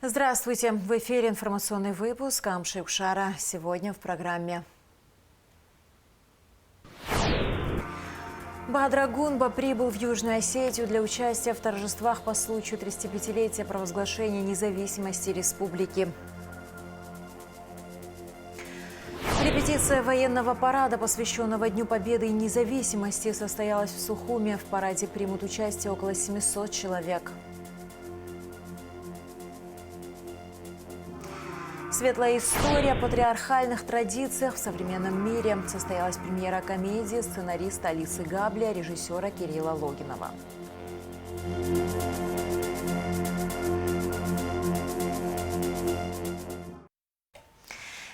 Здравствуйте! В эфире информационный выпуск Амши-Укшара. Сегодня в программе. Бадра Гунба прибыл в Южную Осетию для участия в торжествах по случаю 35-летия провозглашения независимости республики. Репетиция военного парада, посвященного Дню Победы и независимости, состоялась в Сухуме. В параде примут участие около 700 человек. Светлая история о патриархальных традициях в современном мире. Состоялась премьера комедии сценариста Алисы Габля, режиссера Кирилла Логинова.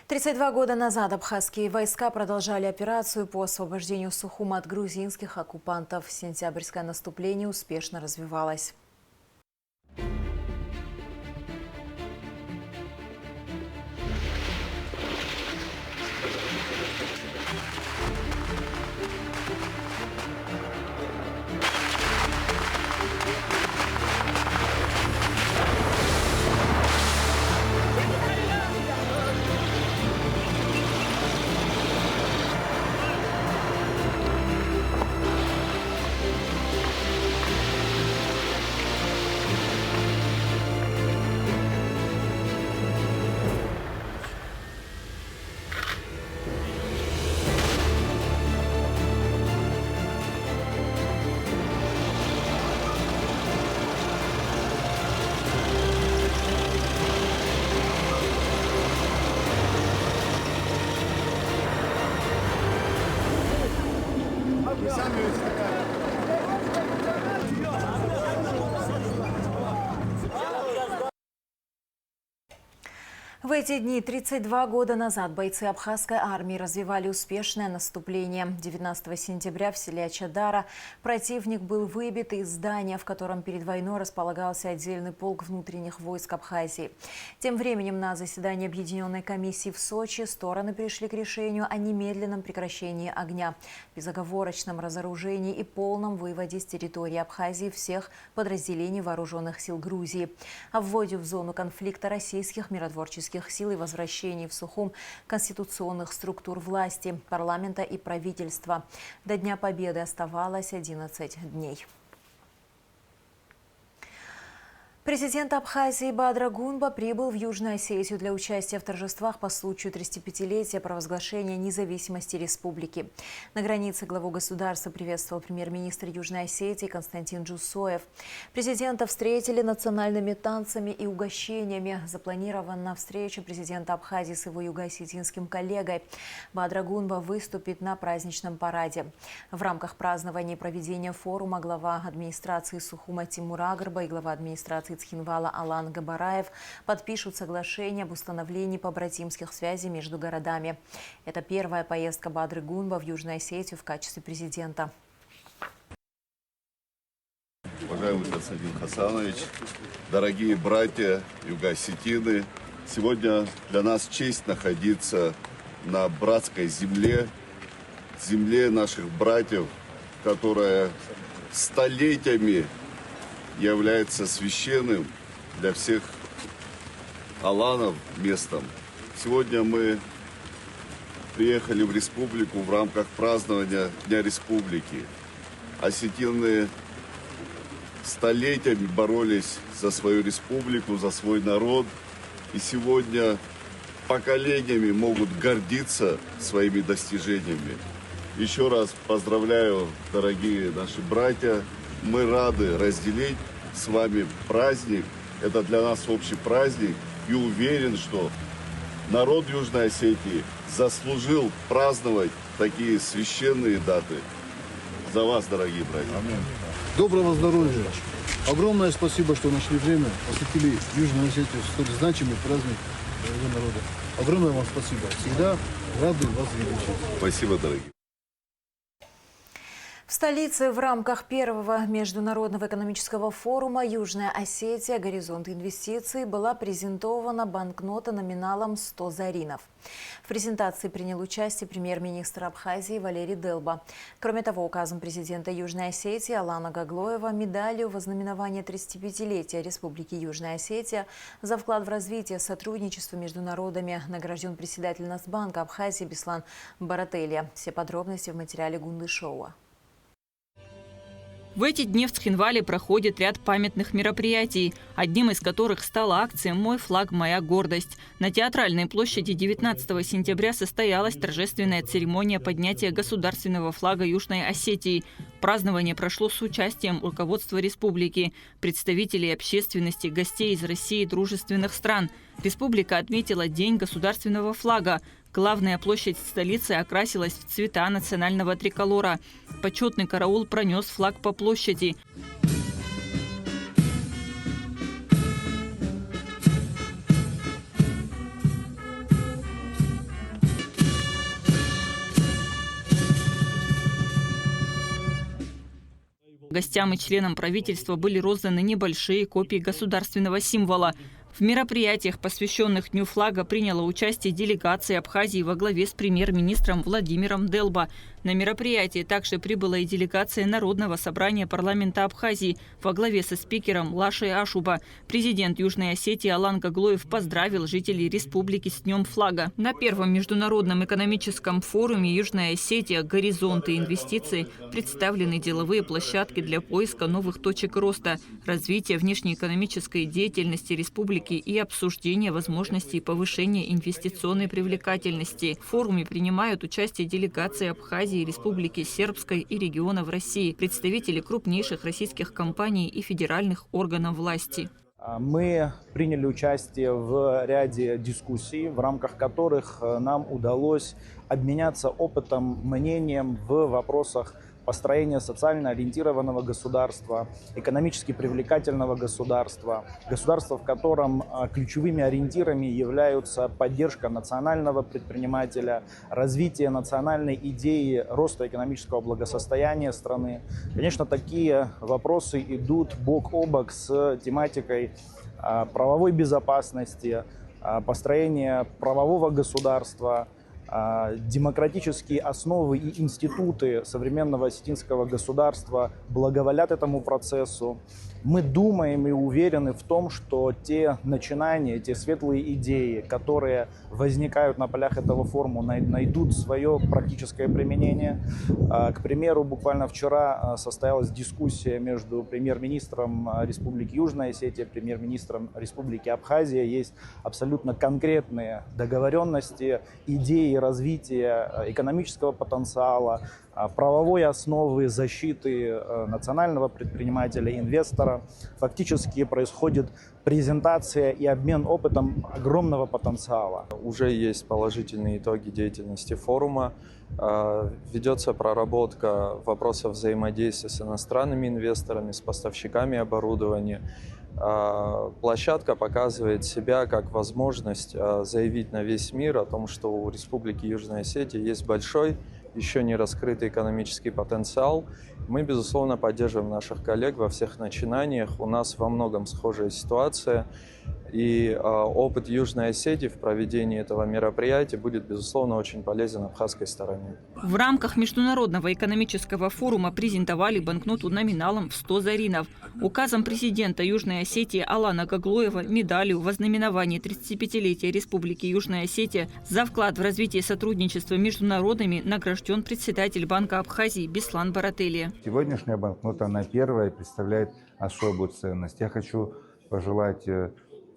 32 года назад абхазские войска продолжали операцию по освобождению Сухума от грузинских оккупантов. Сентябрьское наступление успешно развивалось. В эти дни 32 года назад бойцы абхазской армии развивали успешное наступление. 19 сентября в селе Ачадара противник был выбит из здания, в котором перед войной располагался отдельный полк внутренних войск Абхазии. Тем временем на заседании Объединенной комиссии в Сочи стороны пришли к решению о немедленном прекращении огня, безоговорочном разоружении и полном выводе с территории Абхазии всех подразделений вооруженных сил Грузии, о вводе в зону конфликта российских миротворческих сил и возвращении в Сухум конституционных структур власти, парламента и правительства. До Дня Победы оставалось 11 дней. Президент Абхазии Бадра Гунба прибыл в Южную Осетию для участия в торжествах по случаю 35-летия провозглашения независимости республики. На границе главу государства приветствовал премьер-министр Южной Осетии Константин Джусоев. Президента встретили национальными танцами и угощениями. Запланирована встреча президента Абхазии с его юго-осетинским коллегой. Бадра Гунба выступит на праздничном параде. В рамках празднования и проведения форума глава администрации Сухума Тимур Агарба и глава администрации Цхинвала Алан Габараев подпишут соглашение об установлении побратимских связей между городами. Это первая поездка Бадры Гунба в Южную Осетию в качестве президента. Уважаемый Константин Хасанович, дорогие братья юго-осетины, сегодня для нас честь находиться на братской земле, земле наших братьев, которая столетиями является священным для всех аланов местом. Сегодня мы приехали в республику в рамках празднования Дня Республики. Осетины столетиями боролись за свою республику, за свой народ. И сегодня поколениями могут гордиться своими достижениями. Еще раз поздравляю, дорогие наши братья. Мы рады разделить с вами праздник. Это для нас общий праздник. И уверен, что народ Южной Осетии заслужил праздновать такие священные даты. За вас, дорогие братья. Доброго здоровья. Огромное спасибо, что нашли время, посетили Южную Осетию, столь значимый праздник своего народа. Огромное вам спасибо. Всегда рады вас видеть. Спасибо, дорогие. В В столице в рамках первого международного экономического форума «Южная Осетия. Горизонт инвестиций» была презентована банкнота номиналом 100 заринов. В презентации принял участие премьер-министр Абхазии Валерий Делба. Кроме того, указом президента Южной Осетии Алана Гаглоева медалью во знаменование 35-летия Республики Южная Осетия за вклад в развитие сотрудничества между народами награжден председатель Нацбанка Абхазии Беслан Барателия. Все подробности в материале Гунды Шоуа. В эти дни в Цхинвале проходит ряд памятных мероприятий, одним из которых стала акция «Мой флаг, моя гордость». На Театральной площади 19 сентября состоялась торжественная церемония поднятия государственного флага Южной Осетии. Празднование прошло с участием руководства республики, представителей общественности, гостей из России и дружественных стран. Республика отметила День государственного флага. Главная площадь столицы окрасилась в цвета национального триколора. Почетный караул пронес флаг по площади. Гостям и членам правительства были розданы небольшие копии государственного символа. В мероприятиях, посвященных Дню флага, приняла участие делегация Абхазии во главе с премьер-министром Владимиром Делба. На мероприятии также прибыла и делегация Народного собрания парламента Абхазии во главе со спикером Лашей Ашуба. Президент Южной Осетии Алан Гаглоев поздравил жителей республики с Днем флага. На первом международном экономическом форуме Южная Осетия «Горизонты инвестиций» представлены деловые площадки для поиска новых точек роста, развития внешнеэкономической деятельности республики и обсуждения возможностей повышения инвестиционной привлекательности. В форуме принимают участие делегации Абхазии, Республики Сербской и регионов России, представители крупнейших российских компаний и федеральных органов власти. Мы приняли участие в ряде дискуссий, в рамках которых нам удалось обменяться опытом, мнением в вопросах построения социально ориентированного государства, экономически привлекательного государства, государства, в котором ключевыми ориентирами являются поддержка национального предпринимателя, развитие национальной идеи роста экономического благосостояния страны. Конечно, такие вопросы идут бок о бок с тематикой правовой безопасности, построения правового государства. Демократические основы и институты современного осетинского государства благоволят этому процессу. Мы думаем и уверены в том, что те начинания, те светлые идеи, которые возникают на полях этого форума, найдут свое практическое применение. К примеру, буквально вчера состоялась дискуссия между премьер-министром Республики Южная Осетия, премьер-министром Республики Абхазия. Есть абсолютно конкретные договоренности, идеи развития экономического потенциала, правовой основы защиты национального предпринимателя, инвестора. Фактически происходит презентация и обмен опытом огромного потенциала. Уже есть положительные итоги деятельности форума. Ведется проработка вопросов взаимодействия с иностранными инвесторами, с поставщиками оборудования. Площадка показывает себя как возможность заявить на весь мир о том, что у Республики Южная Осетия есть большой, еще не раскрытый экономический потенциал. Мы, безусловно, поддерживаем наших коллег во всех начинаниях. У нас во многом схожая ситуация. И опыт Южной Осетии в проведении этого мероприятия будет, безусловно, очень полезен абхазской стороне. В рамках международного экономического форума презентовали банкноту номиналом в 100 заринов. Указом президента Южной Осетии Алана Гаглоева медалью во знаменование 35-летия Республики Южная Осетия за вклад в развитие сотрудничества между народами награжден председатель Банка Абхазии Беслан Барателия. Сегодняшняя банкнота, она первая, представляет особую ценность. Я хочу пожелать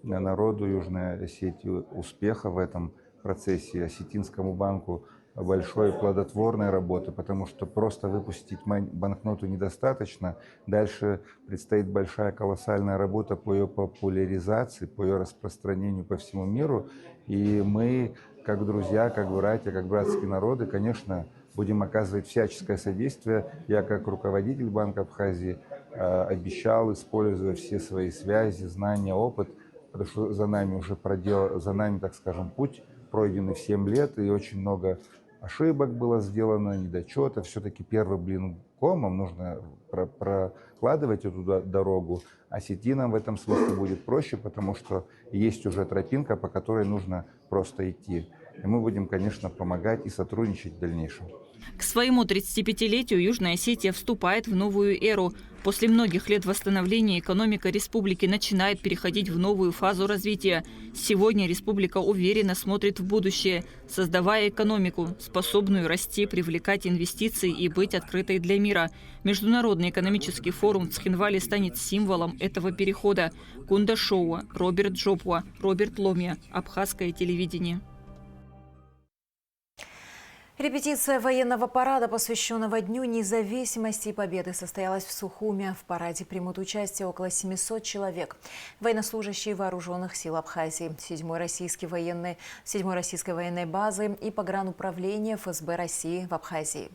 народу Южной Осетии успеха в этом процессе, Осетинскому банку большой плодотворной работы, потому что просто выпустить банкноту недостаточно. Дальше предстоит большая колоссальная работа по ее популяризации, по ее распространению по всему миру. И мы, как друзья, как братья, как братские народы, конечно, будем оказывать всяческое содействие. Я, как руководитель Банка Абхазии, обещал, используя все свои связи, знания, опыт, потому что за нами, так скажем, путь пройденный в 7 лет, и очень много ошибок было сделано, недочетов. Все-таки первый блин комом нужно прокладывать эту дорогу. Осетинам в этом смысле будет проще, потому что есть уже тропинка, по которой нужно просто идти. И мы будем, конечно, помогать и сотрудничать в дальнейшем. К своему 35-летию Южная Осетия вступает в новую эру. После многих лет восстановления экономика республики начинает переходить в новую фазу развития. Сегодня республика уверенно смотрит в будущее, создавая экономику, способную расти, привлекать инвестиции и быть открытой для мира. Международный экономический форум в Цхинвале станет символом этого перехода. Кунда Шоуа, Роберт Джопуа, Роберт Ломия. Абхазское телевидение. Репетиция военного парада, посвященного Дню независимости и победы, состоялась в Сухуме. В параде примут участие около 700 человек. Военнослужащие вооруженных сил Абхазии, 7-й российской военной базы и погрануправления ФСБ России в Абхазии.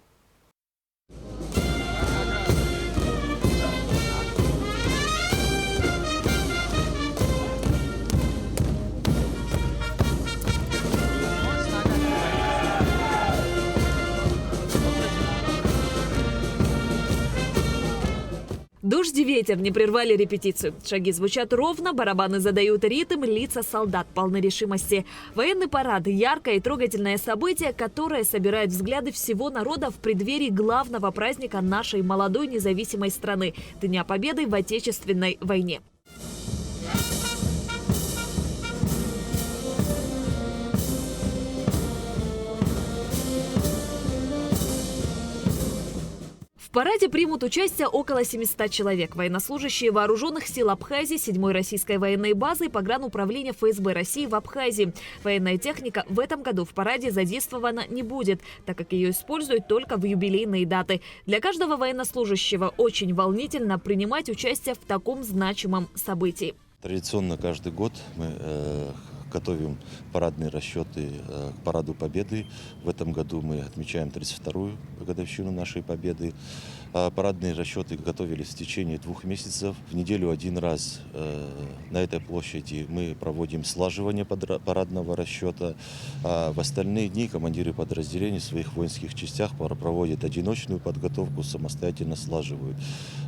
Дождь и ветер не прервали репетицию. Шаги звучат ровно, барабаны задают ритм, лица солдат полны решимости. Военный парад – яркое и трогательное событие, которое собирает взгляды всего народа в преддверии главного праздника нашей молодой независимой страны – Дня Победы в Отечественной войне. В параде примут участие около 700 человек. Военнослужащие вооруженных сил Абхазии, 7-й российской военной базы и погрануправления ФСБ России в Абхазии. Военная техника в этом году в параде задействована не будет, так как ее используют только в юбилейные даты. Для каждого военнослужащего очень волнительно принимать участие в таком значимом событии. Традиционно каждый год мы готовим парадные расчеты к Параду Победы. В этом году мы отмечаем 32-ю годовщину нашей победы. Парадные расчеты готовились в течение 2 месяцев. В неделю 1 раз на этой площади мы проводим слаживание парадного расчета. А в остальные дни командиры подразделений в своих воинских частях проводят одиночную подготовку, самостоятельно слаживают.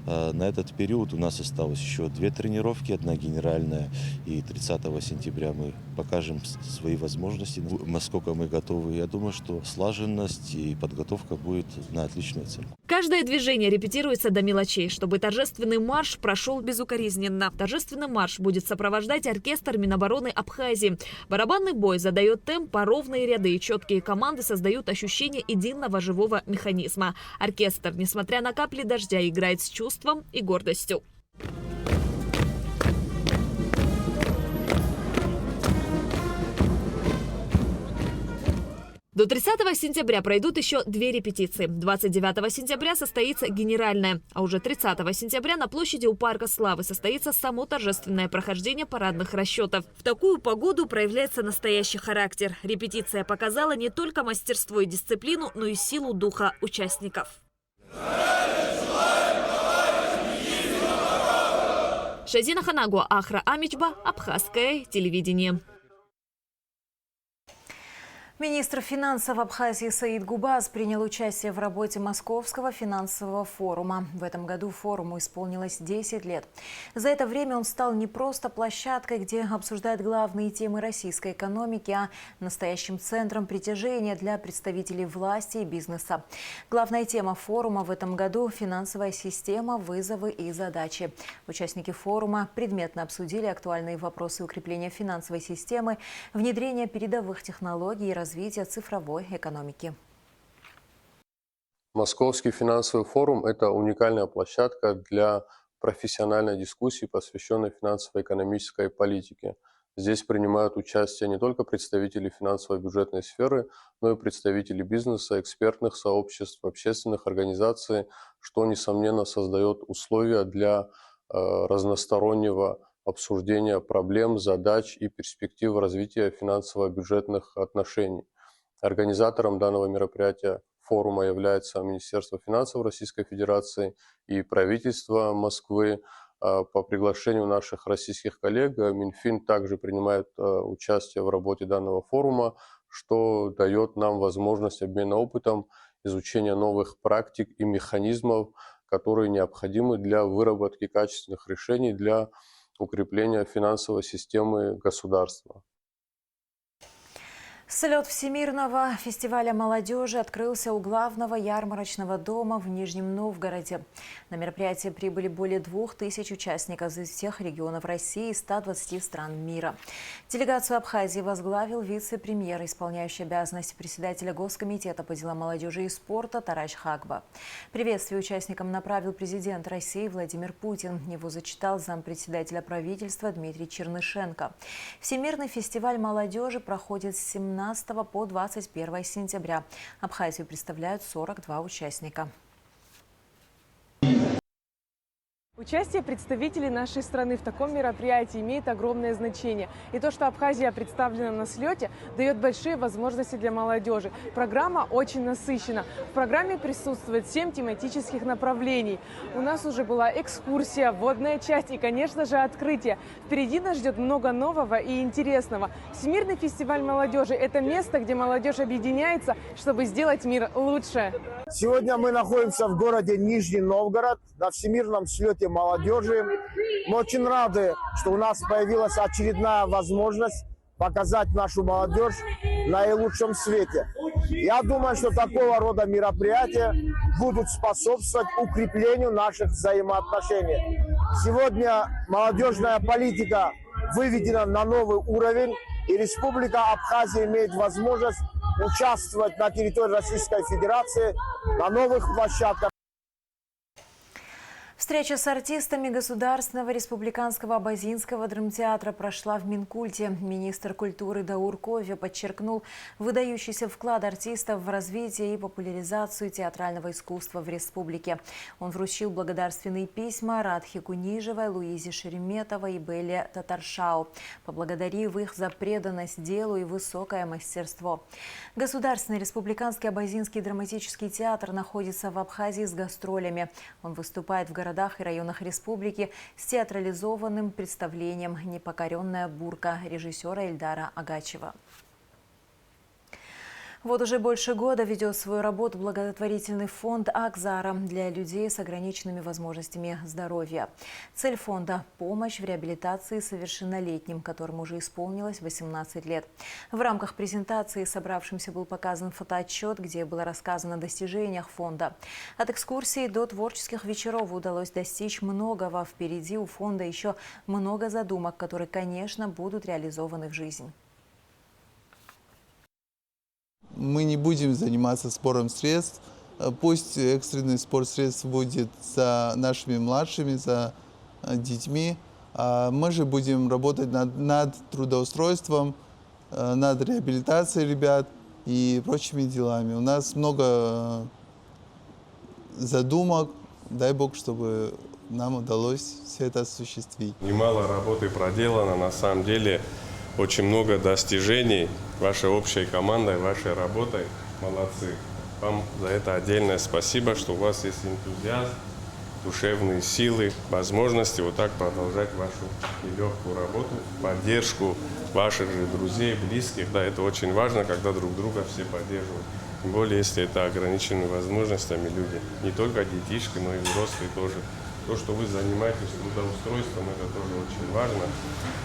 На этот период у нас осталось еще 2 тренировки, одна генеральная, и 30 сентября мы покажем свои возможности, насколько мы готовы. Я думаю, что слаженность и подготовка будет на отличную оценку. Каждое движение репетируется до мелочей, чтобы торжественный марш прошел безукоризненно. Торжественный марш будет сопровождать оркестр Минобороны Абхазии. Барабанный бой задает темп, а ровные ряды и четкие команды создают ощущение единого живого механизма. Оркестр, несмотря на капли дождя, играет с чувством и гордостью. До 30 сентября пройдут еще 2 репетиции. 29 сентября состоится генеральная, а уже 30 сентября на площади у Парка Славы состоится само торжественное прохождение парадных расчетов. В такую погоду проявляется настоящий характер. Репетиция показала не только мастерство и дисциплину, но и силу духа участников. Шазина Ханагуа, Ахра Амичба, Абхазское телевидение. Министр финансов Абхазии Саид Губаз принял участие в работе Московского финансового форума. В этом году форуму исполнилось 10 лет. За это время он стал не просто площадкой, где обсуждают главные темы российской экономики, а настоящим центром притяжения для представителей власти и бизнеса. Главная тема форума в этом году – финансовая система, вызовы и задачи. Участники форума предметно обсудили актуальные вопросы укрепления финансовой системы, внедрения передовых технологий и развития цифровой экономики. Московский финансовый форум – это уникальная площадка для профессиональной дискуссии, посвященной финансово-экономической политике. Здесь принимают участие не только представители финансово-бюджетной сферы, но и представители бизнеса, экспертных сообществ, общественных организаций, что, несомненно, создает условия для разностороннего обсуждения проблем, задач и перспектив развития финансово-бюджетных отношений. Организатором данного мероприятия форума является Министерство финансов Российской Федерации и правительство Москвы. По приглашению наших российских коллег Минфин также принимает участие в работе данного форума, что дает нам возможность обмена опытом, изучения новых практик и механизмов, которые необходимы для выработки качественных решений для укрепления финансовой системы государства. Слет Всемирного фестиваля молодежи открылся у главного ярмарочного дома в Нижнем Новгороде. На мероприятие прибыли более 2000 участников из всех регионов России и 120 стран мира. Делегацию Абхазии возглавил вице-премьер, исполняющий обязанности председателя Госкомитета по делам молодежи и спорта Тарач Хагба. Приветствие участникам направил президент России Владимир Путин. Его зачитал зампредседателя правительства Дмитрий Чернышенко. Всемирный фестиваль молодежи проходит с 17 по 21 сентября. Абхазию представляют 42 участника. Участие представителей нашей страны в таком мероприятии имеет огромное значение. И то, что Абхазия представлена на слете, дает большие возможности для молодежи. Программа очень насыщена. В программе присутствует 7 тематических направлений. У нас уже была экскурсия, вводная часть и, конечно же, открытие. Впереди нас ждет много нового и интересного. Всемирный фестиваль молодежи – это место, где молодежь объединяется, чтобы сделать мир лучше. Сегодня мы находимся в городе Нижний Новгород на Всемирном слете молодежи. Мы очень рады, что у нас появилась очередная возможность показать нашу молодежь в наилучшем свете. Я думаю, что такого рода мероприятия будут способствовать укреплению наших взаимоотношений. Сегодня молодежная политика выведена на новый уровень, и Республика Абхазия имеет возможность участвовать на территории Российской Федерации на новых площадках. Встреча с артистами Государственного республиканского абазинского драмтеатра прошла в Минкульте. Министр культуры Даур Кове подчеркнул выдающийся вклад артистов в развитие и популяризацию театрального искусства в республике. Он вручил благодарственные письма Радхи Кунижевой, Луизе Шереметовой и Белле Татаршау, поблагодарив их за преданность делу и высокое мастерство. Государственный республиканский абазинский драматический театр находится в Абхазии с гастролями. Он выступает в городах и районах республики с театрализованным представлением «Непокоренная бурка» режиссера Эльдара Агачева. Вот уже больше года ведет свою работу благотворительный фонд «Акзара» для людей с ограниченными возможностями здоровья. Цель фонда – помощь в реабилитации совершеннолетним, которым уже исполнилось 18 лет. В рамках презентации собравшимся был показан фотоотчет, где было рассказано о достижениях фонда. От экскурсий до творческих вечеров удалось достичь многого. Впереди у фонда еще много задумок, которые, конечно, будут реализованы в жизнь. Мы не будем заниматься сбором средств. Пусть экстренный сбор средств будет за нашими младшими, за детьми. А мы же будем работать над трудоустройством, над реабилитацией ребят и прочими делами. У нас много задумок. Дай Бог, чтобы нам удалось все это осуществить. Немало работы проделано, на самом деле. Очень много достижений вашей общей командой, вашей работой. Молодцы. Вам за это отдельное спасибо, что у вас есть энтузиазм, душевные силы, возможности вот так продолжать вашу нелегкую работу, поддержку ваших же друзей, близких. Да, это очень важно, когда друг друга все поддерживают. Тем более, если это ограниченными возможностями люди. Не только детишки, но и взрослые тоже. То, что вы занимаетесь трудоустройством, это тоже очень важно.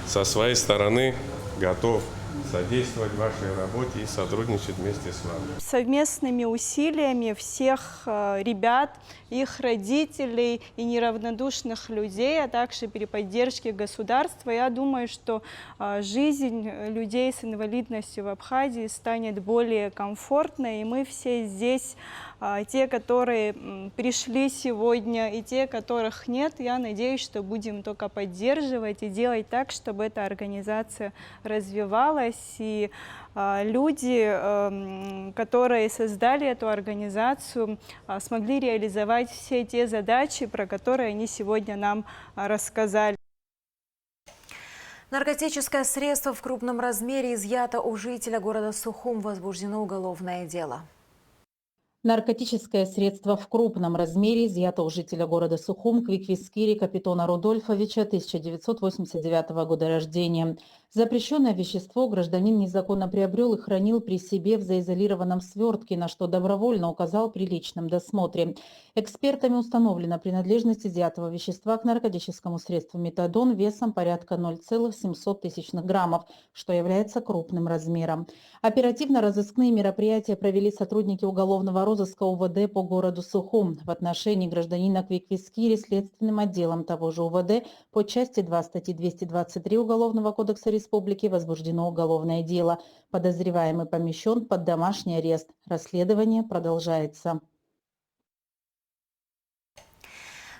Со своей стороны готов содействовать вашей работе и сотрудничать вместе с вами. Совместными усилиями всех ребят, их родителей и неравнодушных людей, а также при поддержке государства, я думаю, что жизнь людей с инвалидностью в Абхазии станет более комфортной, и мы все здесь, те, которые пришли сегодня, и те, которых нет, я надеюсь, что будем только поддерживать и делать так, чтобы эта организация развивалась, и люди, которые создали эту организацию, смогли реализовать все те задачи, про которые они сегодня нам рассказали. Наркотическое средство в крупном размере изъято у жителя города Сухум. Возбуждено уголовное дело. Наркотическое средство в крупном размере изъято у жителя города Сухум Квиквискири Капитона Рудольфовича, 1989 года рождения. Запрещенное вещество гражданин незаконно приобрел и хранил при себе в заизолированном свертке, на что добровольно указал при личном досмотре. Экспертами установлена принадлежность изъятого вещества к наркотическому средству метадон весом порядка 0,700 граммов, что является крупным размером. Оперативно-розыскные мероприятия провели сотрудники уголовного розыска УВД по городу Сухум. В отношении гражданина Квиквискири следственным отделом того же УВД по части 2 статьи 223 Уголовного кодекса Республики возбуждено уголовное дело. Подозреваемый помещен под домашний арест. Расследование продолжается.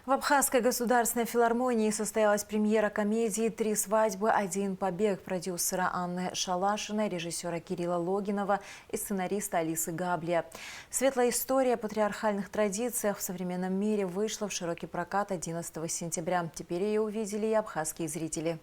В Абхазской государственной филармонии состоялась премьера комедии «Три свадьбы, один побег» продюсера Анны Шалашиной, режиссера Кирилла Логинова и сценариста Алисы Габлия. Светлая история о патриархальных традициях в современном мире вышла в широкий прокат 11 сентября. Теперь ее увидели и абхазские зрители.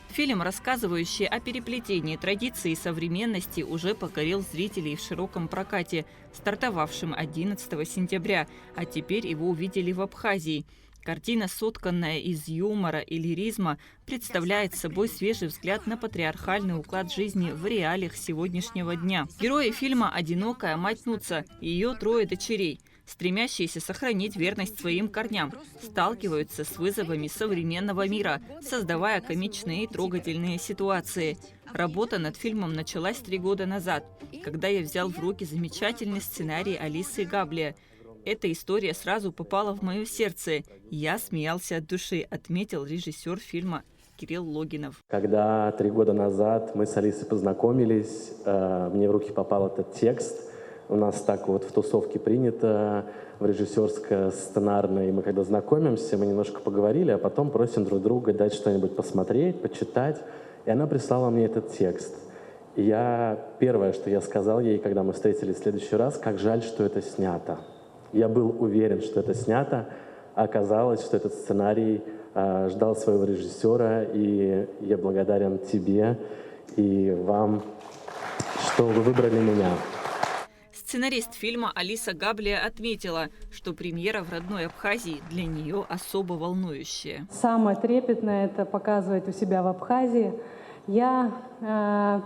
Фильм, рассказывающий о переплетении традиций и современности, уже покорил зрителей в широком прокате, стартовавшем 11 сентября, а теперь его увидели в Абхазии. Картина, сотканная из юмора и лиризма, представляет собой свежий взгляд на патриархальный уклад жизни в реалиях сегодняшнего дня. Герои фильма – одинокая мать Нуца и ее 3 дочерей, стремящиеся сохранить верность своим корням, сталкиваются с вызовами современного мира, создавая комичные и трогательные ситуации. Работа над фильмом началась 3 года назад, когда я взял в руки замечательный сценарий Алисы Габлия. Эта история сразу попала в мое сердце. Я смеялся от души, отметил режиссер фильма Кирилл Логинов. Когда 3 года назад мы с Алисой познакомились, мне в руки попал этот текст. У нас так вот в тусовке принято, в режиссерско-сценарной. Мы когда знакомимся, мы немножко поговорили, а потом просим друг друга дать что-нибудь посмотреть, почитать. И она прислала мне этот текст. И первое, что я сказал ей, когда мы встретились в следующий раз, как жаль, что это снято. Я был уверен, что это снято, а оказалось, что этот сценарий ждал своего режиссера, и я благодарен тебе и вам, что вы выбрали меня. Сценарист фильма Алиса Габлия отметила, что премьера в родной Абхазии для нее особо волнующая. Самое трепетное – это показывать у себя в Абхазии. Я, наверное,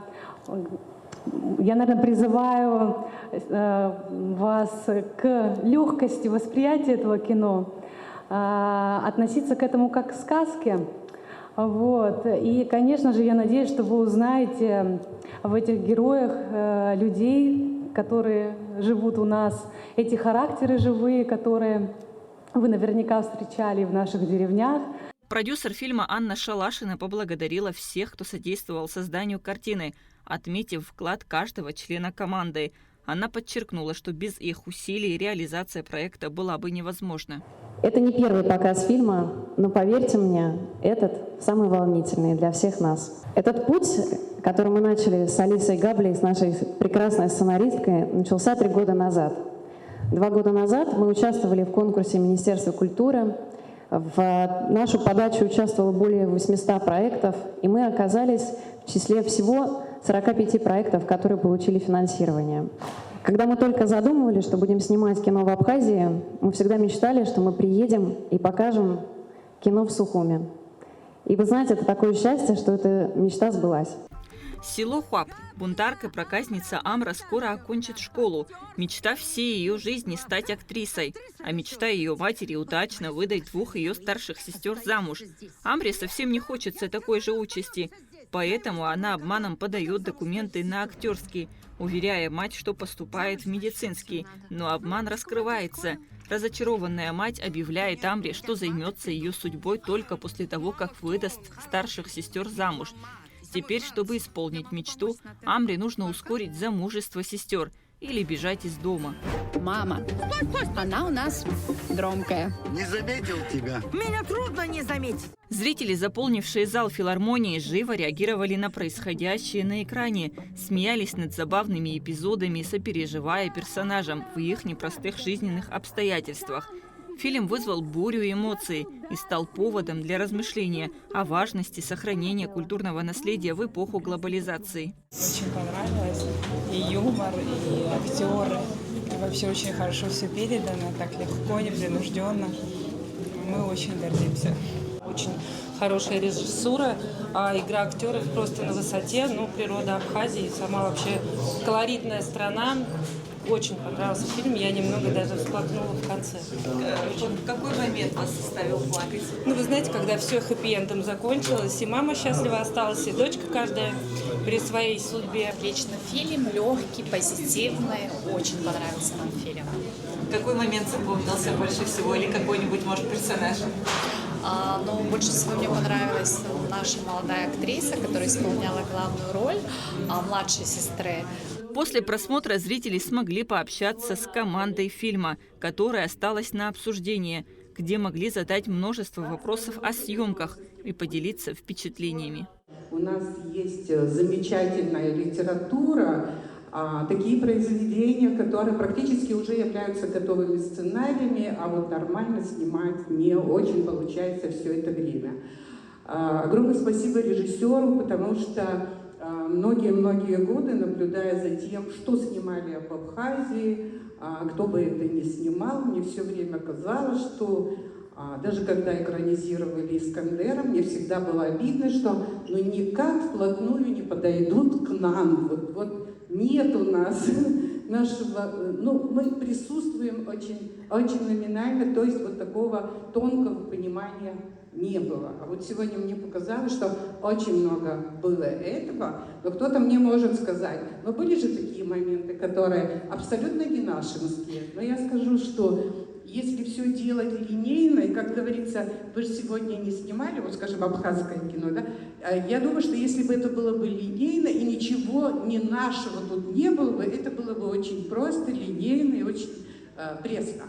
призываю вас к легкости восприятия этого кино, относиться к этому как к сказке. Вот. И, конечно же, я надеюсь, что вы узнаете в этих героях людей, которые живут у нас, эти характеры живые, которые вы наверняка встречали в наших деревнях. Продюсер фильма Анна Шалашина поблагодарила всех, кто содействовал созданию картины, отметив вклад каждого члена команды. Она подчеркнула, что без их усилий реализация проекта была бы невозможна. Это не первый показ фильма, но поверьте мне, этот самый волнительный для всех нас. Этот путь, который мы начали с Алисой Габлей, с нашей прекрасной сценаристкой, начался 3 года назад. 2 года назад мы участвовали в конкурсе Министерства культуры. В нашу подачу участвовало более 800 проектов, и мы оказались в числе всего 45 проектов, которые получили финансирование. Когда мы только задумывали, что будем снимать кино в Абхазии, мы всегда мечтали, что мы приедем и покажем кино в Сухуме. И вы знаете, это такое счастье, что эта мечта сбылась. Село Хуап. Бунтарка-проказница Амра скоро окончит школу. Мечта всей ее жизни – стать актрисой. А мечта ее матери – удачно выдать 2 ее старших сестер замуж. Амре совсем не хочется такой же участи. Поэтому она обманом подает документы на актерский, уверяя мать, что поступает в медицинский. Но обман раскрывается. Разочарованная мать объявляет Амре, что займется ее судьбой только после того, как выдаст старших сестер замуж. Теперь, чтобы исполнить мечту, Амре нужно ускорить замужество сестер или бежать из дома. Мама, она у нас громкая. Не заметил тебя. Меня трудно не заметить. Зрители, заполнившие зал филармонии, живо реагировали на происходящее на экране, смеялись над забавными эпизодами, сопереживая персонажам в их непростых жизненных обстоятельствах. Фильм вызвал бурю эмоций и стал поводом для размышления о важности сохранения культурного наследия в эпоху глобализации. Очень понравилось. И юмор, и актеры. И вообще очень хорошо все передано, так легко, непринужденно. Мы очень гордимся. Очень хорошая режиссура, игра актеров просто на высоте. Ну, природа Абхазии, сама вообще колоритная страна. Очень понравился фильм, я немного даже всплакнула в конце. В какой момент вас заставил плакать? Ну, вы знаете, когда все хэппи-эндом закончилось, и мама счастлива осталась, и дочка каждая при своей судьбе. Отлично. Фильм легкий, позитивный. Очень понравился нам фильм. Какой момент запомнился больше всего или какой-нибудь, может, персонаж? Но больше всего мне понравилась наша молодая актриса, которая исполняла главную роль младшей сестры. После просмотра зрители смогли пообщаться с командой фильма, которая осталась на обсуждении, где могли задать множество вопросов о съемках и поделиться впечатлениями. У нас есть замечательная литература, такие произведения, которые практически уже являются готовыми сценариями, а вот нормально снимать не очень получается все это время. Огромное спасибо режиссеру, потому что многие-многие годы, наблюдая за тем, что снимали об Абхазии, кто бы это ни снимал, мне все время казалось, что даже когда экранизировали «Искандера», мне всегда было обидно, что никак вплотную не подойдут к нам. Вот нет у нас нашего... мы присутствуем очень номинально, то есть вот такого тонкого понимания не было. А вот сегодня мне показалось, что очень много было этого, но кто-то мне может сказать, но были же такие моменты, которые абсолютно не нашинские. Но я скажу, что если все делать линейно, и, как говорится, вы же сегодня не снимали, вот, скажем, абхазское кино, да? Я думаю, что если бы это было бы линейно, и ничего не нашего тут не было бы, это было бы очень просто, линейно и очень пресно.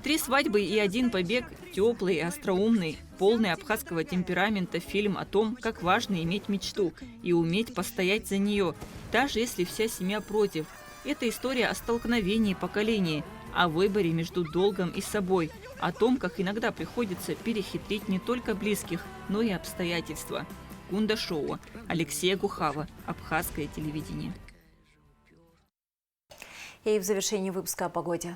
3 свадьбы и 1 побег – теплый и остроумный, полный абхазского темперамента фильм о том, как важно иметь мечту и уметь постоять за нее, даже если вся семья против. Это история о столкновении поколений, о выборе между долгом и собой, о том, как иногда приходится перехитрить не только близких, но и обстоятельства. Кунда Шоу, Алексея Гухава, Абхазское телевидение. И в завершении выпуска о погоде.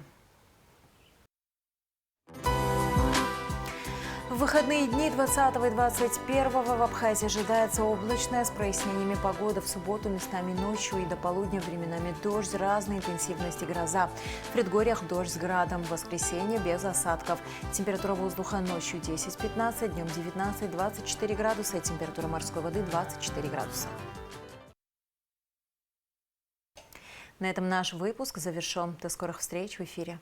В выходные дни 20 и 21 в Абхазии ожидается облачная с прояснениями погоды. В субботу местами ночью и до полудня временами дождь разной интенсивности, гроза. В предгорьях дождь с градом. В воскресенье без осадков. Температура воздуха ночью 10-15, днем 19-24 градуса. Температура морской воды 24 градуса. На этом наш выпуск завершен. До скорых встреч в эфире.